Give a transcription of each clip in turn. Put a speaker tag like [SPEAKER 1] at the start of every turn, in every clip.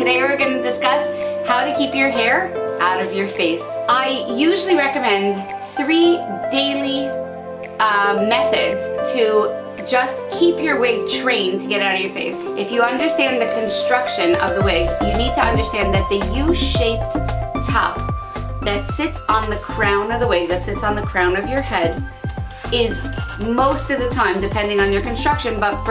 [SPEAKER 1] Today we're going to discuss how to keep your hair out of your face. I usually recommend 3 daily methods to just keep your wig trained to get out of your face. If you understand the construction of the wig, you need to understand that the U-shaped top that sits on the crown of the wig, that sits on the crown of your head, is most of the time, depending on your construction, but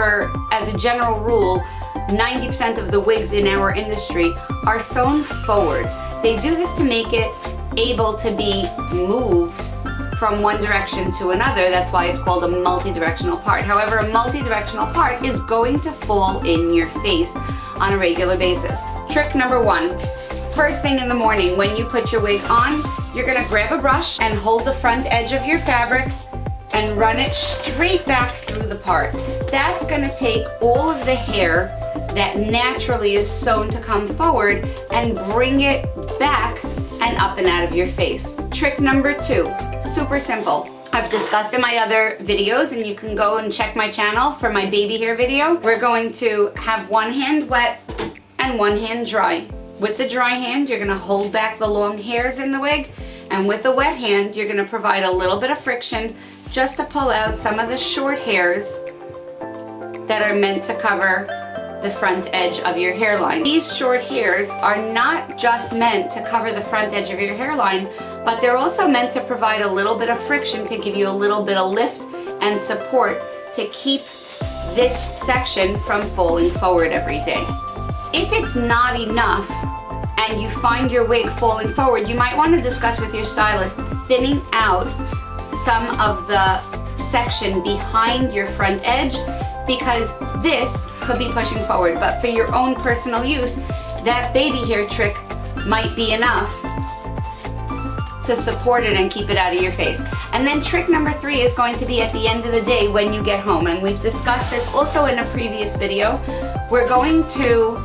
[SPEAKER 1] as a general rule, 90% of the wigs in our industry are sewn forward. They do this to make it able to be moved from one direction to another. That's why it's called a multi-directional part. However, a multi-directional part is going to fall in your face on a regular basis. Trick number 1. First thing in the morning, when you put your wig on, you're gonna grab a brush and hold the front edge of your fabric and run it straight back through the part. That's gonna take all of the hair that naturally is sewn to come forward and bring it back and up and out of your face. Trick number 2, super simple. I've discussed in my other videos, and you can go and check my channel for my baby hair video. We're going to have one hand wet and one hand dry. With the dry hand, you're gonna hold back the long hairs in the wig, and with the wet hand, you're gonna provide a little bit of friction just to pull out some of the short hairs that are meant to cover the front edge of your hairline. These short hairs are not just meant to cover the front edge of your hairline, but they're also meant to provide a little bit of friction to give you a little bit of lift and support to keep this section from falling forward every day. If it's not enough and you find your wig falling forward, you might want to discuss with your stylist thinning out some of the section behind your front edge, because this could be pushing forward. But for your own personal use, that baby hair trick might be enough to support it and keep it out of your face. And then trick number 3 is going to be at the end of the day when you get home, and we've discussed this also in a previous video. We're going to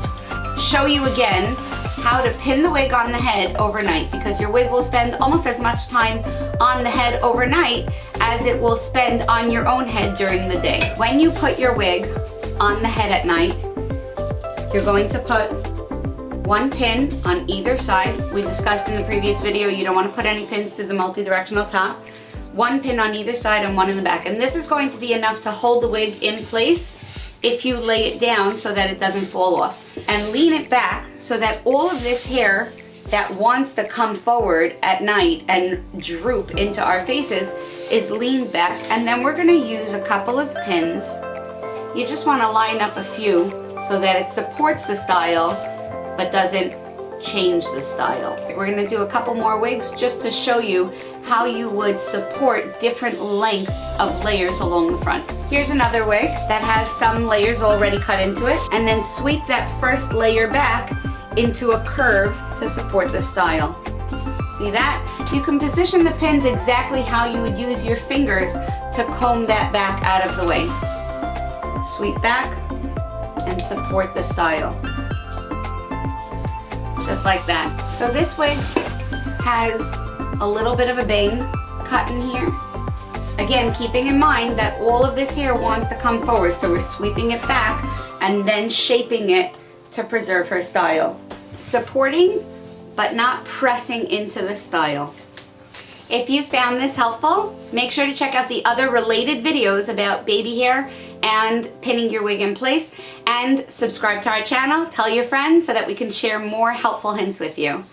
[SPEAKER 1] show you again how to pin the wig on the head overnight, because your wig will spend almost as much time on the head overnight as it will spend on your own head during the day. When you put your wig on the head at night, you're going to put 1 pin on either side. We discussed in the previous video you don't want to put any pins through the multi-directional top. 1 pin on either side and 1 in the back. And this is going to be enough to hold the wig in place if you lay it down so that it doesn't fall off. And lean it back so that all of this hair that wants to come forward at night and droop into our faces is leaned back. And then we're gonna use a couple of pins. You just wanna line up a few so that it supports the style but doesn't change the style. We're gonna do a couple more wigs just to show you how you would support different lengths of layers along the front. Here's another wig that has some layers already cut into it, and then sweep that first layer back into a curve to support the style. See that? You can position the pins exactly how you would use your fingers to comb that back out of the way. Sweep back and support the style. Just like that. So this wig has a little bit of a bang cut in here. Again, keeping in mind that all of this hair wants to come forward, so we're sweeping it back and then shaping it to preserve her style. Supporting, but not pressing into the style. If you found this helpful, make sure to check out the other related videos about baby hair and pinning your wig in place, and subscribe to our channel, tell your friends so that we can share more helpful hints with you.